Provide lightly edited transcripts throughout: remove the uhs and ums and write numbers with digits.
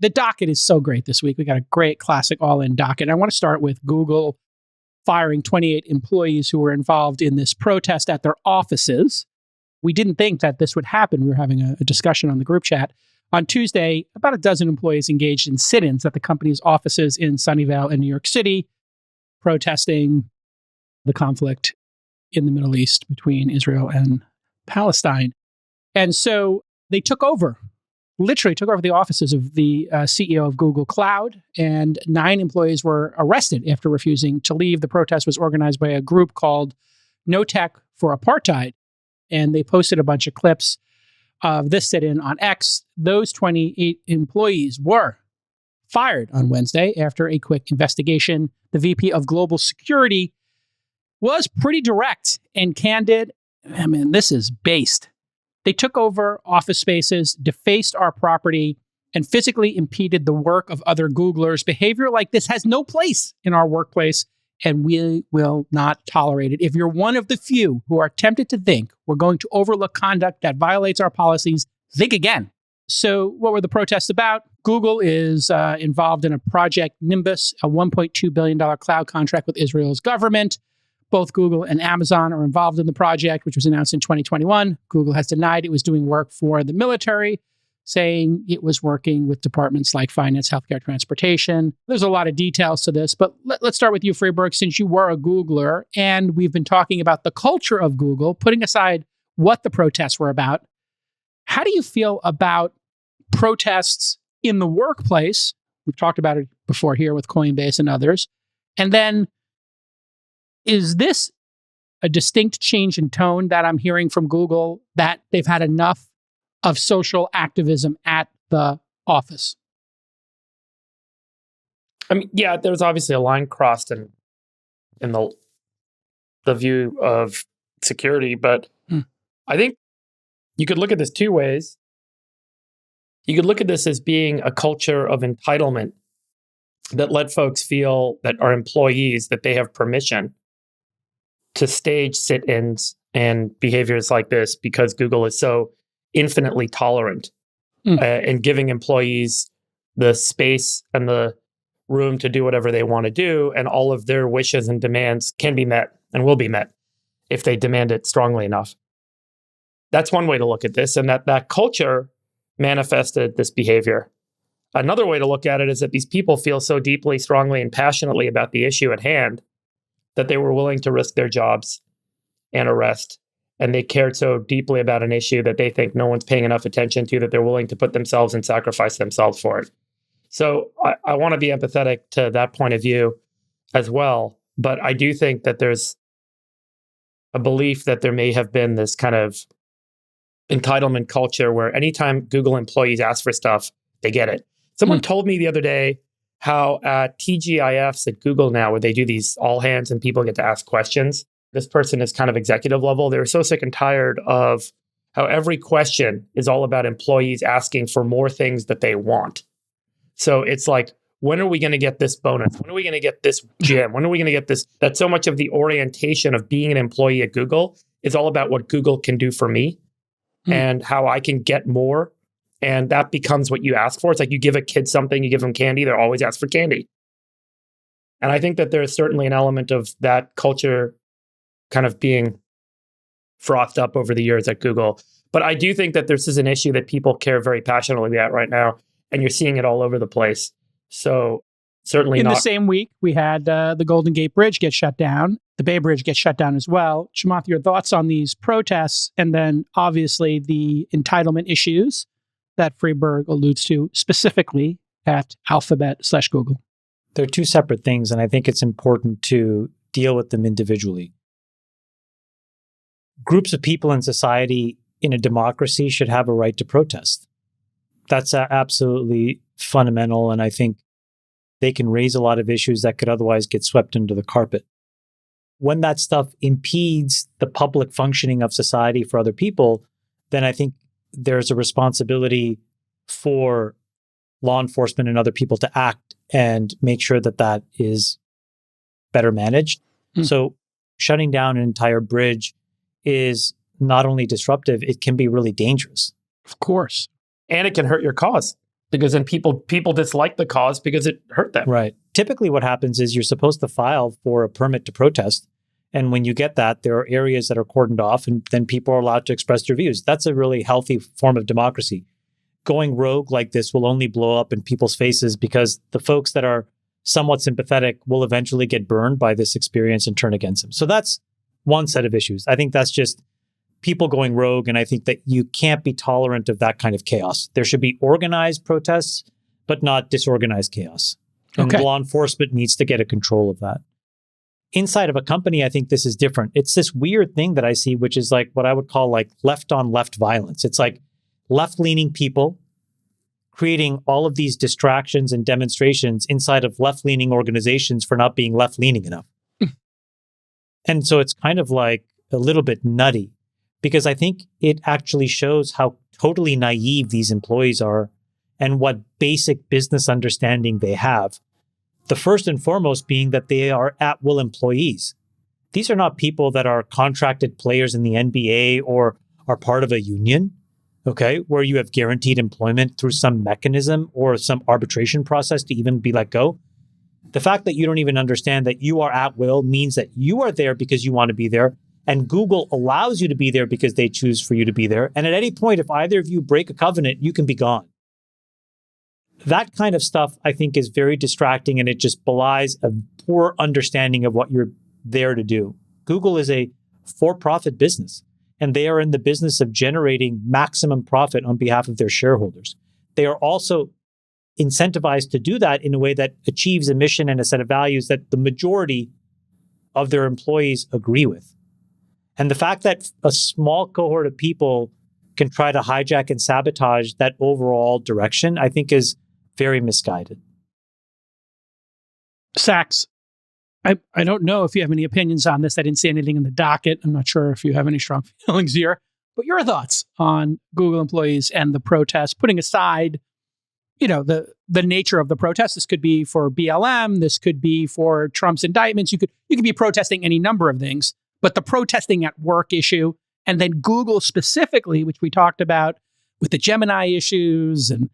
The docket is so great this week. We got a great classic all-in docket. I want to start with Google firing 28 employees who were involved in this protest at their offices. We didn't think that this would happen. We were having a discussion on the group chat. On Tuesday, about a dozen employees engaged in sit-ins at the company's offices in Sunnyvale and New York City, protesting the conflict in the Middle East between Israel and Palestine. And so they literally took over the offices of the CEO of Google Cloud, and 9 employees were arrested after refusing to leave. The protest was organized by a group called No Tech for Apartheid, and they posted a bunch of clips of this sit-in on X. Those 28 employees were fired on Wednesday after a quick investigation. The VP of Global Security was pretty direct and candid. I mean, this is based. They took over office spaces, defaced our property, and physically impeded the work of other Googlers. Behavior like this has no place in our workplace, and we will not tolerate it. If you're one of the few who are tempted to think we're going to overlook conduct that violates our policies, think again. So what were the protests about? Google is involved in a Project Nimbus, a $1.2 billion cloud contract with Israel's government. Both Google and Amazon are involved in the project, which was announced in 2021. Google has denied it was doing work for the military, saying it was working with departments like finance, healthcare, transportation. There's a lot of details to this, but let's start with you, Freeberg, since you were a Googler, and we've been talking about the culture of Google, putting aside what the protests were about. How do you feel about protests in the workplace? We've talked about it before here with Coinbase and others. And then, is this a distinct change in tone that I'm hearing from Google, that they've had enough of social activism at the office? I mean, yeah, there's obviously a line crossed in the view of security, but I think you could look at this 2 ways. You could look at this as being a culture of entitlement that let folks feel, that are employees, that they have permission to stage sit-ins and behaviors like this because Google is so infinitely tolerant and giving employees the space and the room to do whatever they want to do, and all of their wishes and demands can be met and will be met if they demand it strongly enough. That's one way to look at this, and that culture manifested this behavior. Another way to look at it is that these people feel so deeply, strongly, and passionately about the issue at hand that they were willing to risk their jobs and arrest. And they cared so deeply about an issue that they think no one's paying enough attention to, that they're willing to put themselves and sacrifice themselves for it. So I want to be empathetic to that point of view as well. But I do think that there's a belief that there may have been this kind of entitlement culture where anytime Google employees ask for stuff, they get it. Someone told me the other day how at TGIFs at Google now, where they do these all hands and people get to ask questions, this person is kind of executive level. They're so sick and tired of how every question is all about employees asking for more things that they want. So it's like, when are we going to get this bonus? When are we going to get this gym? When are we going to get this? That so much of the orientation of being an employee at Google is all about what Google can do for me and how I can get more. And that becomes what you ask for. It's like you give a kid something, you give them candy, they'll always ask for candy. And I think that there's certainly an element of that culture kind of being frothed up over the years at Google. But I do think that this is an issue that people care very passionately about right now. And you're seeing it all over the place. So certainly in not. the same week, we had the Golden Gate Bridge get shut down. The Bay Bridge gets shut down as well. Chamath, your thoughts on these protests, and then obviously the entitlement issues that Freeberg alludes to specifically at Alphabet/Google. They're 2 separate things, and I think it's important to deal with them individually. Groups of people in society in a democracy should have a right to protest. That's absolutely fundamental, and I think they can raise a lot of issues that could otherwise get swept under the carpet. When that stuff impedes the public functioning of society for other people, then I think there's a responsibility for law enforcement and other people to act and make sure that that is better managed. So shutting down an entire bridge is not only disruptive, it can be really dangerous. Of course. And it can hurt your cause. because then people dislike the cause because it hurt them. Right. Typically what happens is you're supposed to file for a permit to protest. And when you get that, there are areas that are cordoned off and then people are allowed to express their views. That's a really healthy form of democracy. Going rogue like this will only blow up in people's faces because the folks that are somewhat sympathetic will eventually get burned by this experience and turn against them. So that's one set of issues. I think that's just people going rogue. And I think that you can't be tolerant of that kind of chaos. There should be organized protests, but not disorganized chaos. And law enforcement needs to get a control of that. Inside of a company, I think this is different. It's this weird thing that I see, which is like what I would call like left on left violence. It's like left-leaning people creating all of these distractions and demonstrations inside of left-leaning organizations for not being left-leaning enough. And so it's kind of like a little bit nutty because I think it actually shows how totally naive these employees are and what basic business understanding they have. The first and foremost being that they are at-will employees. These are not people that are contracted players in the NBA or are part of a union, okay, where you have guaranteed employment through some mechanism or some arbitration process to even be let go. The fact that you don't even understand that you are at will means that you are there because you want to be there, and Google allows you to be there because they choose for you to be there. And at any point, if either of you break a covenant, you can be gone. That kind of stuff, I think, is very distracting, and it just belies a poor understanding of what you're there to do. Google is a for-profit business, and they are in the business of generating maximum profit on behalf of their shareholders. They are also incentivized to do that in a way that achieves a mission and a set of values that the majority of their employees agree with. And the fact that a small cohort of people can try to hijack and sabotage that overall direction, I think is very misguided. Sachs, I don't know if you have any opinions on this. I didn't see anything in the docket. I'm not sure if you have any strong feelings here, but your thoughts on Google employees and the protests, putting aside, the nature of the protest. This could be for BLM. This could be for Trump's indictments. You could be protesting any number of things, but the protesting at work issue, and then Google specifically, which we talked about with the Gemini issues and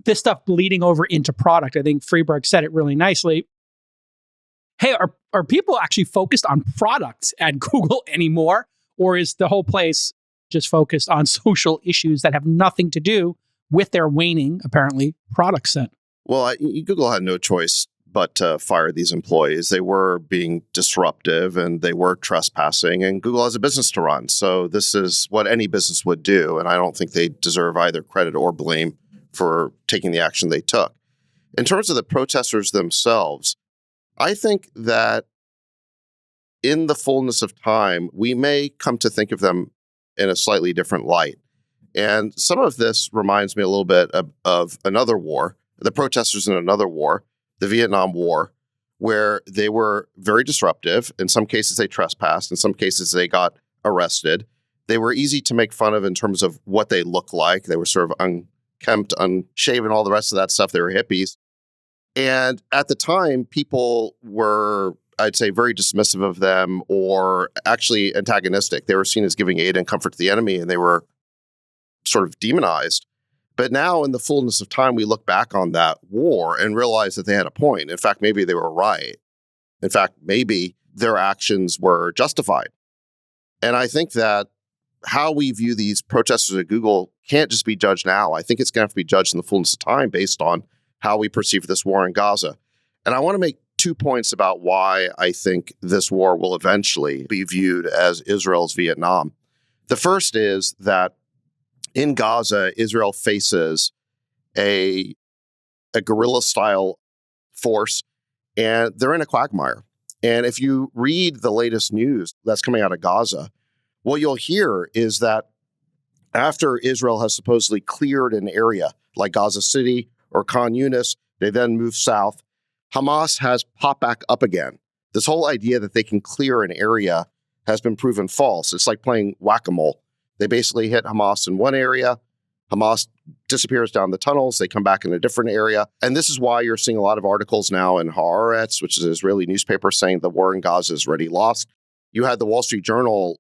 this stuff bleeding over into product. I think Freeberg said it really nicely. Hey, are people actually focused on products at Google anymore? Or is the whole place just focused on social issues that have nothing to do with their waning, apparently, product set? Well, Google had no choice but to fire these employees. They were being disruptive and they were trespassing, and Google has a business to run. So this is what any business would do. And I don't think they deserve either credit or blame for taking the action they took. In terms of the protesters themselves, I think that in the fullness of time, we may come to think of them in a slightly different light. And some of this reminds me a little bit of another war, the protesters in another war, the Vietnam War, where they were very disruptive. In some cases, they trespassed. In some cases, they got arrested. They were easy to make fun of in terms of what they looked like. They were sort of unkempt, unshaven, all the rest of that stuff. They were hippies. And at the time, people were, I'd say, very dismissive of them or actually antagonistic. They were seen as giving aid and comfort to the enemy, and they were sort of demonized. But now, in the fullness of time, we look back on that war and realize that they had a point. In fact, maybe they were right. In fact, maybe their actions were justified. And I think that how we view these protesters at Google can't just be judged now. I think it's going to have to be judged in the fullness of time based on how we perceive this war in Gaza. And I want to make 2 points about why I think this war will eventually be viewed as Israel's Vietnam. The first is that in Gaza, Israel faces a guerrilla-style force, and they're in a quagmire. And if you read the latest news that's coming out of Gaza, what you'll hear is that after Israel has supposedly cleared an area like Gaza City or Khan Yunis, they then move south. Hamas has popped back up again. This whole idea that they can clear an area has been proven false. It's like playing whack-a-mole. They basically hit Hamas in one area. Hamas disappears down the tunnels. They come back in a different area. And this is why you're seeing a lot of articles now in Haaretz, which is an Israeli newspaper, saying the war in Gaza is already lost. You had the Wall Street Journal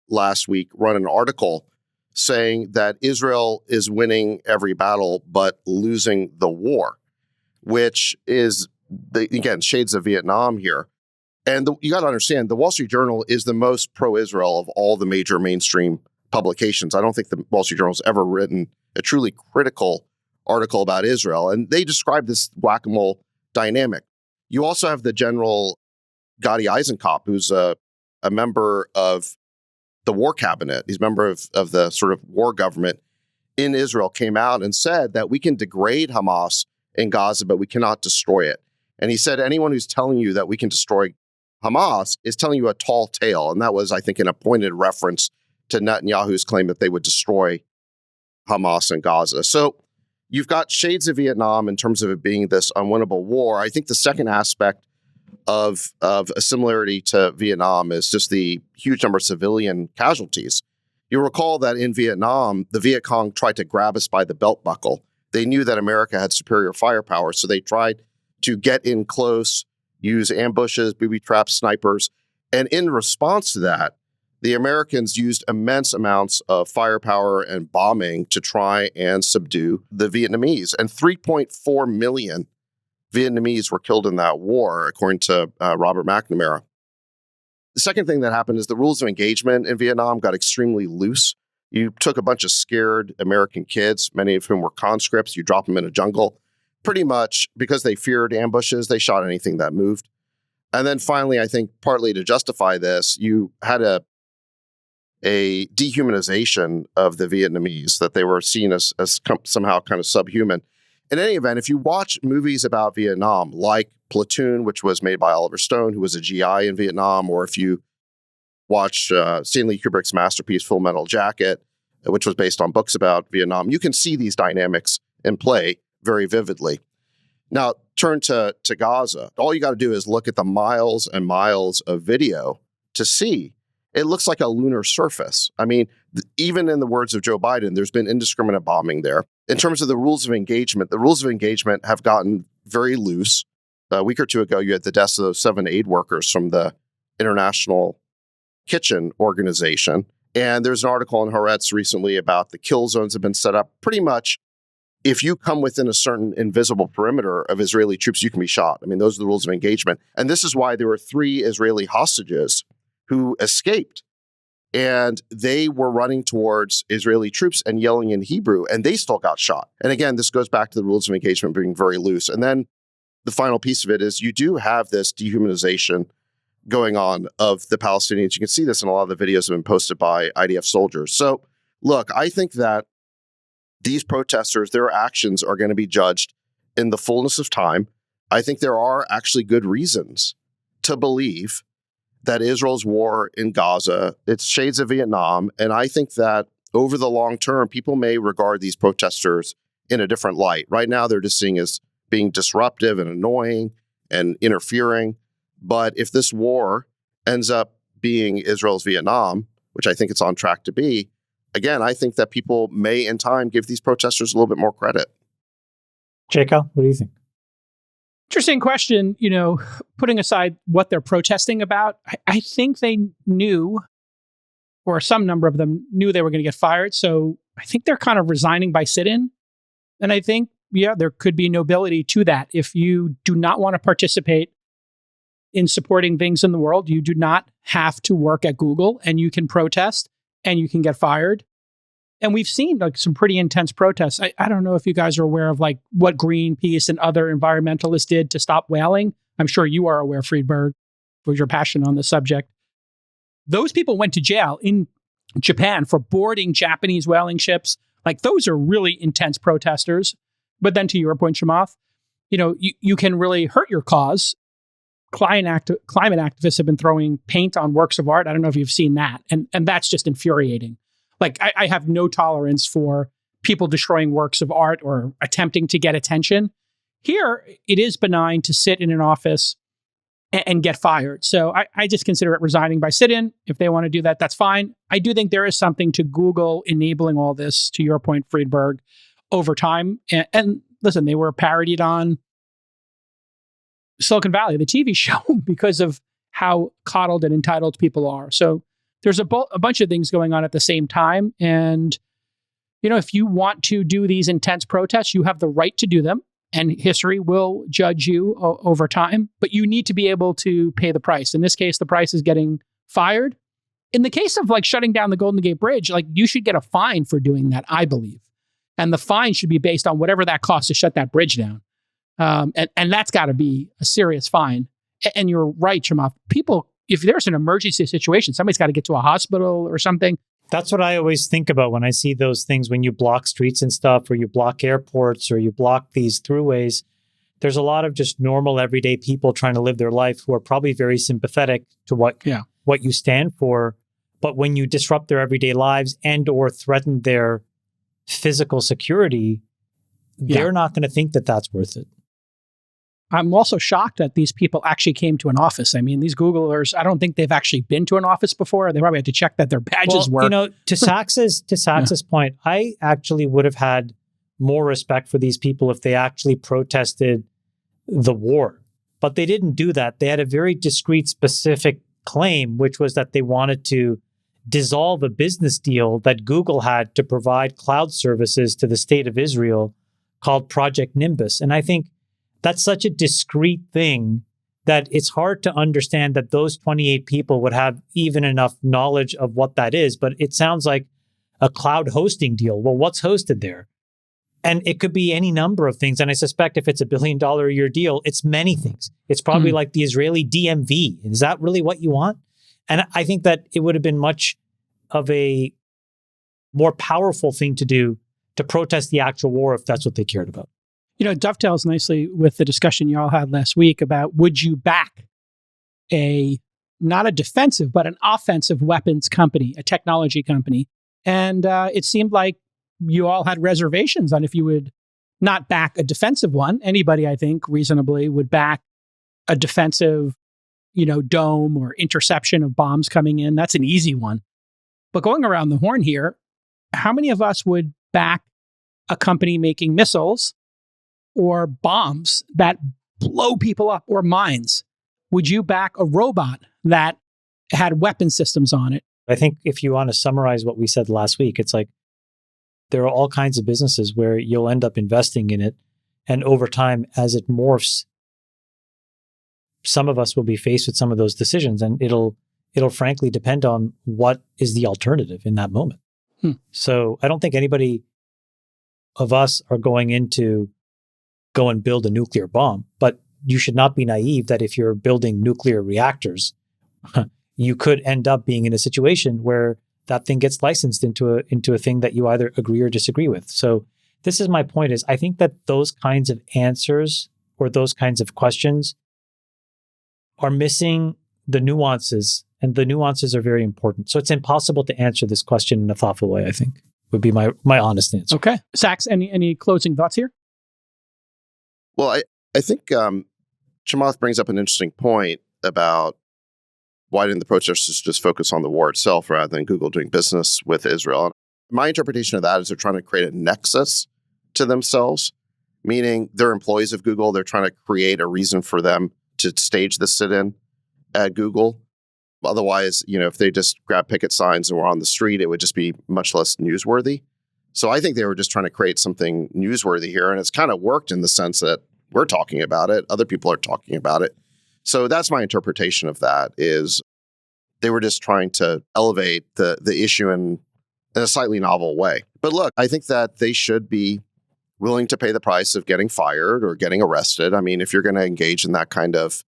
last week run an article saying that Israel is winning every battle but losing the war, which is, again, shades of Vietnam here. And you got to understand, the Wall Street Journal is the most pro-Israel of all the major mainstream publications. I don't think the Wall Street Journal has ever written a truly critical article about Israel. And they describe this whack-a-mole dynamic. You also have the General Gadi Eisenkopf, who's a member of the war cabinet. He's a member of the sort of war government in Israel, came out and said that we can degrade Hamas in Gaza, but we cannot destroy it. And he said anyone who's telling you that we can destroy Hamas is telling you a tall tale. And that was, I think, an pointed reference to Netanyahu's claim that they would destroy Hamas in Gaza. So you've got shades of Vietnam in terms of it being this unwinnable war. I think the second aspect of a similarity to Vietnam is just the huge number of civilian casualties. You'll recall that in Vietnam, the Viet Cong tried to grab us by the belt buckle. They knew that America had superior firepower, so they tried to get in close, use ambushes, booby traps, snipers. And in response to that, the Americans used immense amounts of firepower and bombing to try and subdue the Vietnamese. And 3.4 million Vietnamese were killed in that war, according to Robert McNamara. The second thing that happened is the rules of engagement in Vietnam got extremely loose. You took a bunch of scared American kids, many of whom were conscripts, you drop them in a jungle. Pretty much because they feared ambushes, they shot anything that moved. And then finally, I think partly to justify this, you had a dehumanization of the Vietnamese, that they were seen as somehow kind of subhuman. In any event, if you watch movies about Vietnam, like Platoon, which was made by Oliver Stone, who was a GI in Vietnam, or if you watch Stanley Kubrick's masterpiece, Full Metal Jacket, which was based on books about Vietnam, you can see these dynamics in play very vividly. Now, turn to Gaza. All you got to do is look at the miles and miles of video to see it looks like a lunar surface. I mean, even in the words of Joe Biden, there's been indiscriminate bombing there. In terms of the rules of engagement, the rules of engagement have gotten very loose. A week or two ago, you had the deaths of those 7 aid workers from the International Kitchen Organization. And there's an article in Haaretz recently about the kill zones have been set up. Pretty much, if you come within a certain invisible perimeter of Israeli troops, you can be shot. I mean, those are the rules of engagement. And this is why there were 3 Israeli hostages who escaped. And they were running towards Israeli troops and yelling in Hebrew, and they still got shot. And again, this goes back to the rules of engagement being very loose. And then the final piece of it is you do have this dehumanization going on of the Palestinians. You can see this in a lot of the videos that have been posted by IDF soldiers. So look, I think that these protesters, their actions are going to be judged in the fullness of time. I think there are actually good reasons to believe that Israel's war in Gaza, it's shades of Vietnam. And I think that over the long term, people may regard these protesters in a different light. Right now, they're just seeing as being disruptive and annoying and interfering. But if this war ends up being Israel's Vietnam, which I think it's on track to be, again, I think that people may in time give these protesters a little bit more credit. Jacob, what do you think? Interesting question. You know, putting aside what they're protesting about, I think they knew, or some number of them knew they were going to get fired. So I think they're kind of resigning by sit-in. And I think, yeah, there could be nobility to that. If you do not want to participate in supporting things in the world, you do not have to work at Google, and you can protest and you can get fired. And we've seen like some pretty intense protests. I don't know if you guys are aware of like what Greenpeace and other environmentalists did to stop whaling. I'm sure you are aware, Friedberg, with your passion on the subject. Those people went to jail in Japan for boarding Japanese whaling ships. Like those are really intense protesters. But then to your point, Chamath, you know, you can really hurt your cause. Climate activists have been throwing paint on works of art. I don't know if you've seen that. And that's just infuriating. Like, I have no tolerance for people destroying works of art or attempting to get attention. Here, it is benign to sit in an office and get fired. So I just consider it resigning by sit-in. If they want to do that, that's fine. I do think there is something to Google enabling all this, to your point, Friedberg, over time. And listen, they were parodied on Silicon Valley, the TV show, because of how coddled and entitled people are. So there's a bunch of things going on at the same time. And, if you want to do these intense protests, you have the right to do them. And history will judge you over time. But you need to be able to pay the price. In this case, the price is getting fired. In the case of shutting down the Golden Gate Bridge, you should get a fine for doing that, I believe. And the fine should be based on whatever that costs to shut that bridge down. And that's got to be a serious fine. And you're right, Chamath. People, if there's an emergency situation, somebody's got to get to a hospital or something. That's what I always think about when I see those things, when you block streets and stuff, or you block airports, or you block these throughways. There's a lot of just normal, everyday people trying to live their life who are probably very sympathetic to what you stand for. But when you disrupt their everyday lives and or threaten their physical security, they're not going to think that that's worth it. I'm also shocked that these people actually came to an office. I mean, these Googlers, I don't think they've actually been to an office before. They probably had to check that their badges work. To Sax's point, I actually would have had more respect for these people if they actually protested the war. But they didn't do that. They had a very discrete, specific claim, which was that they wanted to dissolve a business deal that Google had to provide cloud services to the state of Israel called Project Nimbus. And I think that's such a discrete thing that it's hard to understand that those 28 people would have even enough knowledge of what that is. But it sounds like a cloud hosting deal. Well, what's hosted there? And it could be any number of things. And I suspect if it's $1 billion a year deal, it's many things. It's probably like the Israeli DMV. Is that really what you want? And I think that it would have been much of a more powerful thing to do to protest the actual war if that's what they cared about. It dovetails nicely with the discussion you all had last week about would you back not a defensive, but an offensive weapons company, a technology company. And it seemed like you all had reservations on if you would not back a defensive one. Anybody, I think, reasonably would back a defensive, dome or interception of bombs coming in. That's an easy one. But going around the horn here, how many of us would back a company making missiles or bombs that blow people up, or mines? Would you back a robot that had weapon systems on it? I think if you want to summarize what we said last week, it's like there are all kinds of businesses where you'll end up investing in it. And over time, as it morphs, some of us will be faced with some of those decisions. And it'll frankly depend on what is the alternative in that moment. So I don't think anybody of us are going into go and build a nuclear bomb, but you should not be naive that if you're building nuclear reactors, you could end up being in a situation where that thing gets licensed into a thing that you either agree or disagree with. So this is my point is I think that those kinds of answers or those kinds of questions are missing the nuances, and the nuances are very important. So it's impossible to answer this question in a thoughtful way, I think, would be my honest answer. Okay. Sax, any closing thoughts here? Well, I think Chamath brings up an interesting point about why didn't the protesters just focus on the war itself rather than Google doing business with Israel? My interpretation of that is they're trying to create a nexus to themselves, meaning they're employees of Google. They're trying to create a reason for them to stage the sit-in at Google. Otherwise, if they just grab picket signs and were on the street, it would just be much less newsworthy. So I think they were just trying to create something newsworthy here. And it's kind of worked in the sense that we're talking about it. Other people are talking about it. So that's my interpretation of that is they were just trying to elevate the issue in a slightly novel way. But look, I think that they should be willing to pay the price of getting fired or getting arrested. I mean, if you're going to engage in that kind of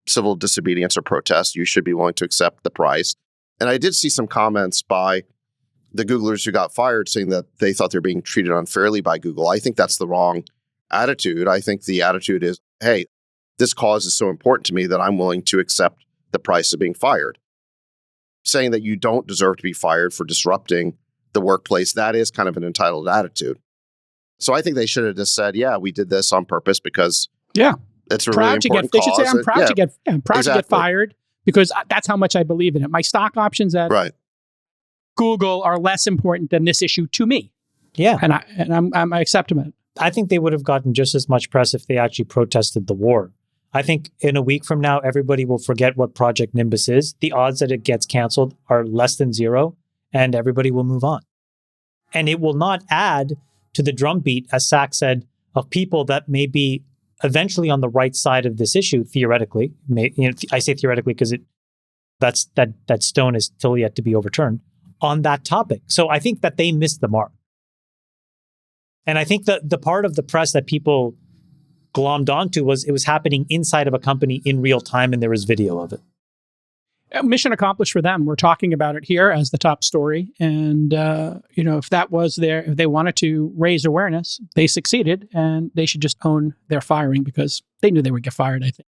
civil disobedience or protest, you should be willing to accept the price. And I did see some comments by the Googlers who got fired saying that they thought they're being treated unfairly by Google. I think that's the wrong attitude. I think the attitude is, hey, this cause is so important to me that I'm willing to accept the price of being fired. Saying that you don't deserve to be fired for disrupting the workplace, that is kind of an entitled attitude. So I think they should have just said, yeah, we did this on purpose because it's a really important cause. They should say, I'm proud to get fired because that's how much I believe in it. My stock options at Google are less important than this issue to me. Yeah. And I'm accepting it. I think they would have gotten just as much press if they actually protested the war. I think in a week from now, everybody will forget what Project Nimbus is. The odds that it gets canceled are less than zero, and everybody will move on. And it will not add to the drumbeat, as Sack said, of people that may be eventually on the right side of this issue, theoretically. I say theoretically because that stone is still yet to be overturned on that topic. So I think that they missed the mark. And I think that the part of the press that people glommed onto was it was happening inside of a company in real time, and there was video of it. Mission accomplished for them. We're talking about it here as the top story. And, if that was if they wanted to raise awareness, they succeeded, and they should just own their firing because they knew they would get fired, I think.